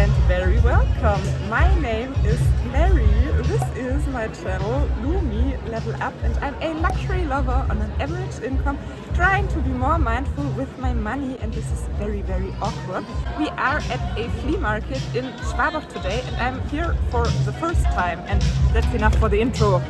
and very welcome. My name is Larry. This is my channel, Lumi Level Up, and I'm a luxury lover on an average income, trying to be more mindful with my money, and this is very, very awkward. We are at a flea market in Schwabach today, and I'm here for the first time, and that's enough for the intro.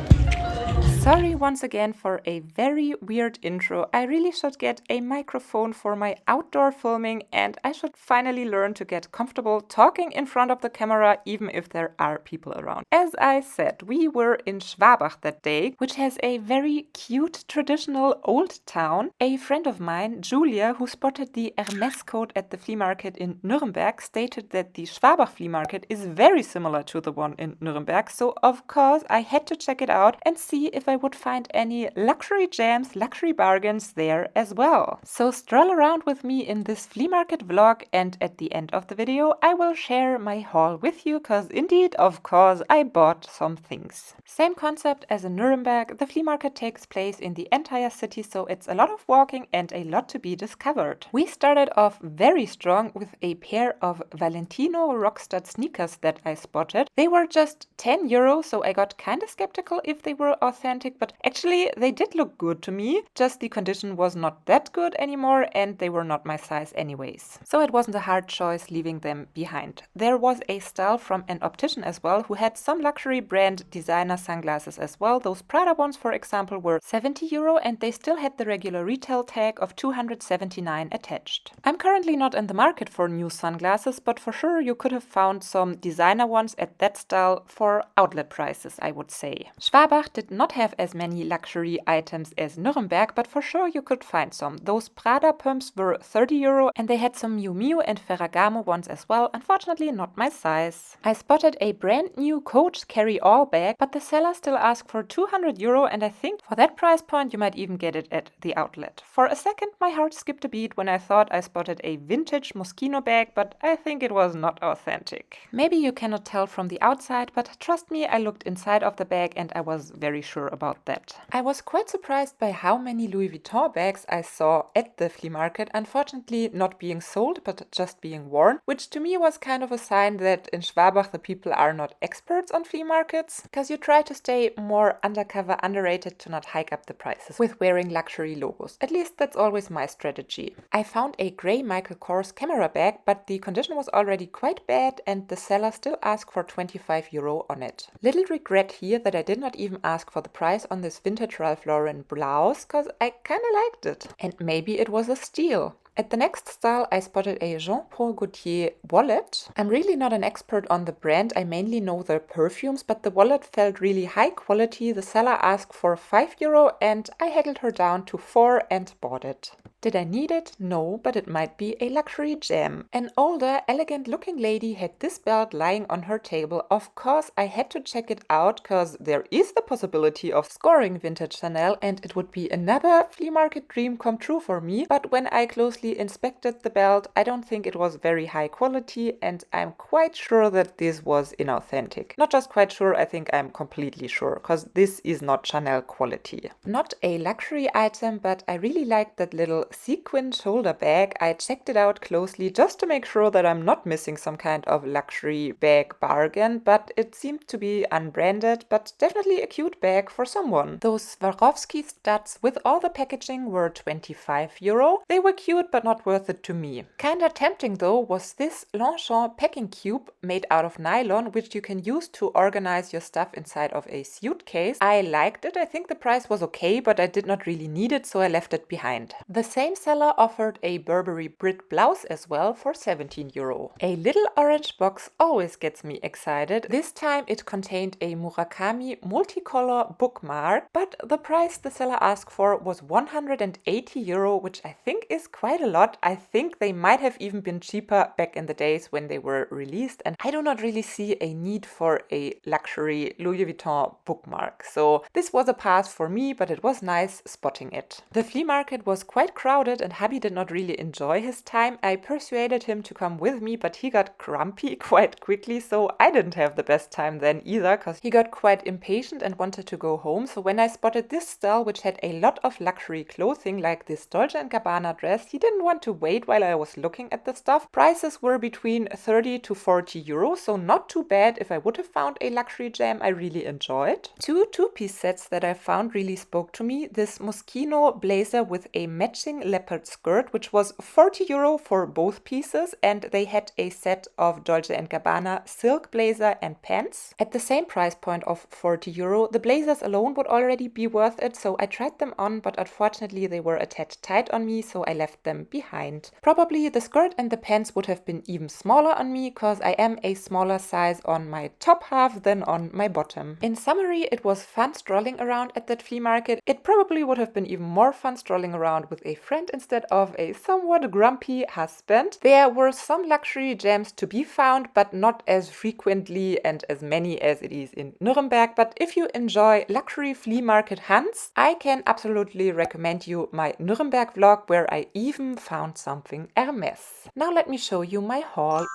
Sorry once again for a very weird intro. I really should get a microphone for my outdoor filming, and I should finally learn to get comfortable talking in front of the camera even if there are people around. As I said, we were in Schwabach that day, which has a very cute traditional old town. A friend of mine, Julia, who spotted the Hermes coat at the flea market in Nuremberg, stated that the Schwabach flea market is very similar to the one in Nuremberg, so of course I had to check it out and see if I would find any luxury gems, luxury bargains there as well. So stroll around with me in this flea market vlog, and at the end of the video I will share my haul with you, cause indeed, of course, I bought some things. Same concept as in Nuremberg, the flea market takes place in the entire city, so it's a lot of walking and a lot to be discovered. We started off very strong with a pair of Valentino Rockstuds sneakers that I spotted. They were just 10 euros, so I got kinda skeptical if they were authentic, but actually they did look good to me, just the condition was not that good anymore and they were not my size anyways. So it wasn't a hard choice leaving them behind. There was a style from an optician as well who had some luxury brand designer sunglasses as well. Those Prada ones, for example, were 70 euro and they still had the regular retail tag of 279 attached. I'm currently not in the market for new sunglasses, but for sure you could have found some designer ones at that style for outlet prices, I would say. Schwabach did not have as many luxury items as Nuremberg, but for sure you could find some. Those Prada pumps were 30 euro and they had some Miu Miu and Ferragamo ones as well, unfortunately not my size. I spotted a brand new Coach carry-all bag, but the seller still asked for 200 euro, and I think for that price point you might even get it at the outlet. For a second my heart skipped a beat when I thought I spotted a vintage Moschino bag, but I think it was not authentic. Maybe you cannot tell from the outside, but trust me, I looked inside of the bag and I was very sure about that. I was quite surprised by how many Louis Vuitton bags I saw at the flea market, unfortunately not being sold but just being worn, which to me was kind of a sign that in Schwabach the people are not experts on flea markets, because you try to stay more undercover, underrated, to not hike up the prices with wearing luxury logos. At least that's always my strategy. I found a grey Michael Kors camera bag, but the condition was already quite bad and the seller still asked for 25 euro on it. Little regret here that I did not even ask for the price on this vintage Ralph Lauren blouse, cause I kinda liked it. And maybe it was a steal. At the next style I spotted a Jean Paul Gaultier wallet. I'm really not an expert on the brand, I mainly know their perfumes, but the wallet felt really high quality. The seller asked for 5 euro and I haggled her down to 4 and bought it. Did I need it? No, but it might be a luxury gem. An older, elegant looking lady had this belt lying on her table. Of course I had to check it out, cause there is the possibility of scoring vintage Chanel and it would be another flea market dream come true for me, but when I closely inspected the belt, I don't think it was very high quality and I'm quite sure that this was inauthentic. Not just quite sure, I think I'm completely sure, cause this is not Chanel quality. Not a luxury item, but I really liked that little sequin shoulder bag. I checked it out closely just to make sure that I'm not missing some kind of luxury bag bargain, but it seemed to be unbranded, but definitely a cute bag for someone. Those Swarovski studs with all the packaging were 25 euro. They were cute but not worth it to me. Kinda tempting though was this Longchamp packing cube made out of nylon, which you can use to organize your stuff inside of a suitcase. I liked it. I think the price was okay, but I did not really need it, so I left it behind. The same seller offered a Burberry Brit blouse as well for 17 euro. A little orange box always gets me excited. This time it contained a Murakami multicolor bookmark, but the price the seller asked for was 180 euro, which I think is quite a lot. I think they might have even been cheaper back in the days when they were released, and I do not really see a need for a luxury Louis Vuitton bookmark. So this was a pass for me, but it was nice spotting it. The flea market was quite crowded crowded and hubby did not really enjoy his time, I persuaded him to come with me, but he got grumpy quite quickly, so I didn't have the best time then either, because he got quite impatient and wanted to go home. So when I spotted this stall, which had a lot of luxury clothing like this Dolce & Gabbana dress, he didn't want to wait while I was looking at the stuff. Prices were between 30 to 40 euros, so not too bad. If I would have found a luxury gem I really enjoyed. Two two-piece sets that I found really spoke to me. This Moschino blazer with a matching leopard skirt, which was 40 euro for both pieces, and they had a set of Dolce & Gabbana silk blazer and pants at the same price point of 40 euro. The blazers alone would already be worth it, so I tried them on, but unfortunately they were a tad tight on me, so I left them behind. Probably the skirt and the pants would have been even smaller on me, because I am a smaller size on my top half than on my bottom. In summary, it was fun strolling around at that flea market. It probably would have been even more fun strolling around with a friend instead of a somewhat grumpy husband. There were some luxury gems to be found, but not as frequently and as many as it is in Nuremberg. But if you enjoy luxury flea market hunts, I can absolutely recommend you my Nuremberg vlog, where I even found something Hermes. Now let me show you my haul.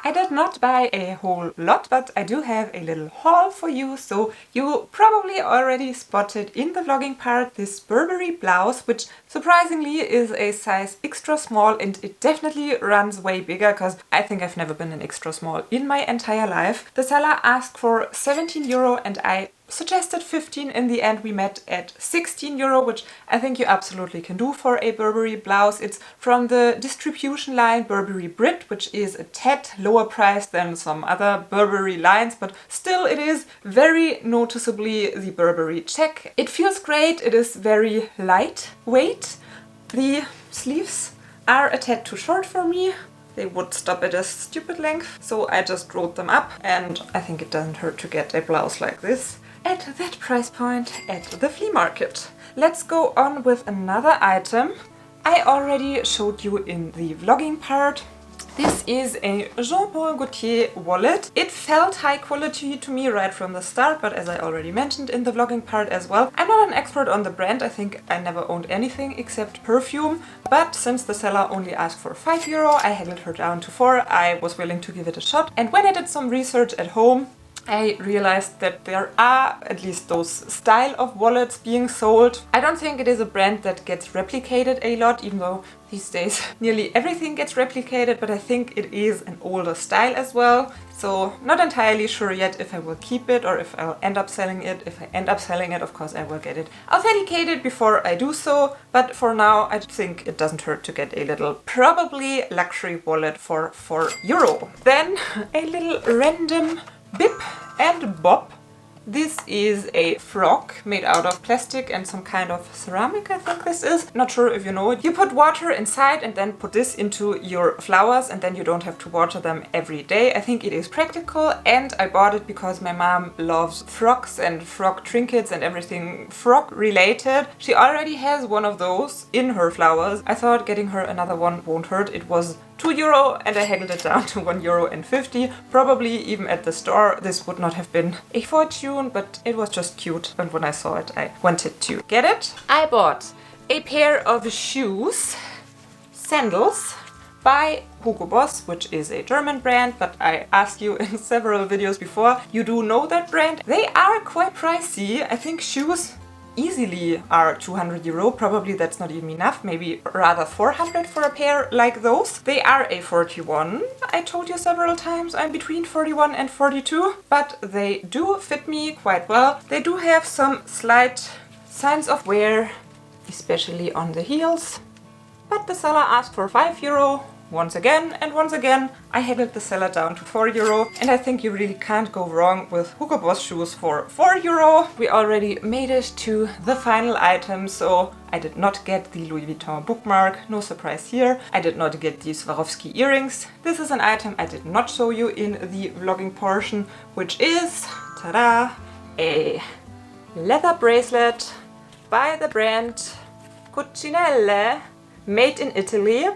I did not buy a whole lot, but I do have a little haul for you. So you probably already spotted in the vlogging part this Burberry blouse, which surprisingly is a size extra small, and it definitely runs way bigger, because I think I've never been an extra small in my entire life. The seller asked for 17 euro and I suggested 15. In the end we met at 16 euro, which I think you absolutely can do for a Burberry blouse. It's from the distribution line Burberry Brit, which is a tad lower price than some other Burberry lines, but still it is very noticeably the Burberry check. It feels great, it is very lightweight. The sleeves are a tad too short for me. They would stop at a stupid length, so I just rolled them up, and I think it doesn't hurt to get a blouse like this at that price point at the flea market. Let's go on with another item I already showed you in the vlogging part. This is a Jean-Paul Gaultier wallet. It felt high quality to me right from the start, but as I already mentioned in the vlogging part as well, I'm not an expert on the brand. I think I never owned anything except perfume, but since the seller only asked for 5 euro, I haggled her down to 4. I was willing to give it a shot, and when I did some research at home, I realized that there are at least those style of wallets being sold. I don't think it is a brand that gets replicated a lot, even though these days nearly everything gets replicated, but I think it is an older style as well. So not entirely sure yet if I will keep it or if I'll end up selling it. If I end up selling it, of course I will get it authenticated before I do so, but for now I think it doesn't hurt to get a little probably luxury wallet for 4 euro. Then a little random bip and bob. This is a frog made out of plastic and some kind of ceramic, I think this is. Not sure if you know it. You put water inside and then put this into your flowers, and then you don't have to water them every day. I think it is practical, and I bought it because my mom loves frogs and frog trinkets and everything frog related. She already has one of those in her flowers. I thought getting her another one won't hurt. It was 2 euro and I haggled it down to 1 euro and 50. Probably even at the store this would not have been a fortune, but it was just cute, and when I saw it I wanted to get it. I bought a pair of shoes, sandals, by Hugo Boss, which is a German brand, but I asked you in several videos before, you do know that brand. They are quite pricey. I think shoes easily are 200 euro, probably that's not even enough, maybe rather 400 for a pair like those. They are a 41. I told you several times I'm between 41 and 42, but they do fit me quite well. They do have some slight signs of wear, especially on the heels, but the seller asked for 5 euro. Once again, and once again, I haggled the seller down to 4 euro, and I think you really can't go wrong with Hugo Boss shoes for 4 euro. We already made it to the final item, so I did not get the Louis Vuitton bookmark, no surprise here. I did not get the Swarovski earrings. This is an item I did not show you in the vlogging portion, which is, ta-da, a leather bracelet by the brand Cucinelle, made in Italy.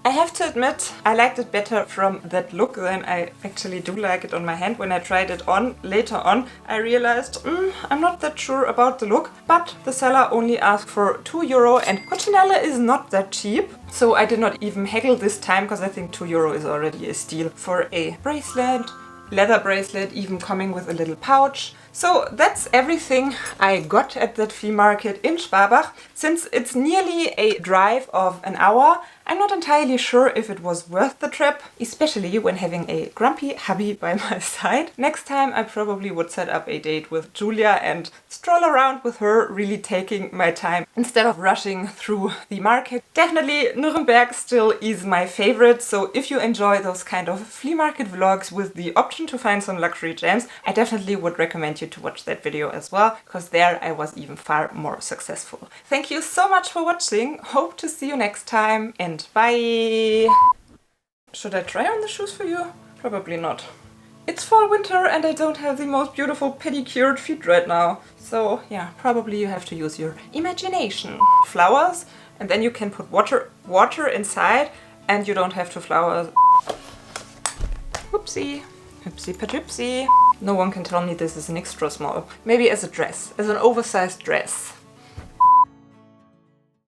I have to admit, I liked it better from that look than I actually do like it on my hand. When I tried it on later on, I realized I'm not that sure about the look, but the seller only asked for €2 and Cochinelle is not that cheap. So I did not even haggle this time because I think €2 is already a steal for a bracelet. Leather bracelet, even coming with a little pouch. So that's everything I got at that flea market in Schwabach. Since it's nearly a drive of an hour, I'm not entirely sure if it was worth the trip, especially when having a grumpy hubby by my side. Next time I probably would set up a date with Julia and stroll around with her, really taking my time instead of rushing through the market. Definitely Nuremberg still is my favorite, so if you enjoy those kind of flea market vlogs with the option to find some luxury gems, I definitely would recommend you to watch that video as well, because there I was even far more successful. Thank you so much for watching, hope to see you next time, and bye! Should I try on the shoes for you? Probably not. It's fall winter and I don't have the most beautiful pedicured feet right now. So yeah, probably you have to use your imagination. Flowers, and then you can put water inside and you don't have to flower. Whoopsie. Oopsie patchoopsie. No one can tell me this is an extra small. Maybe as a dress, as an oversized dress.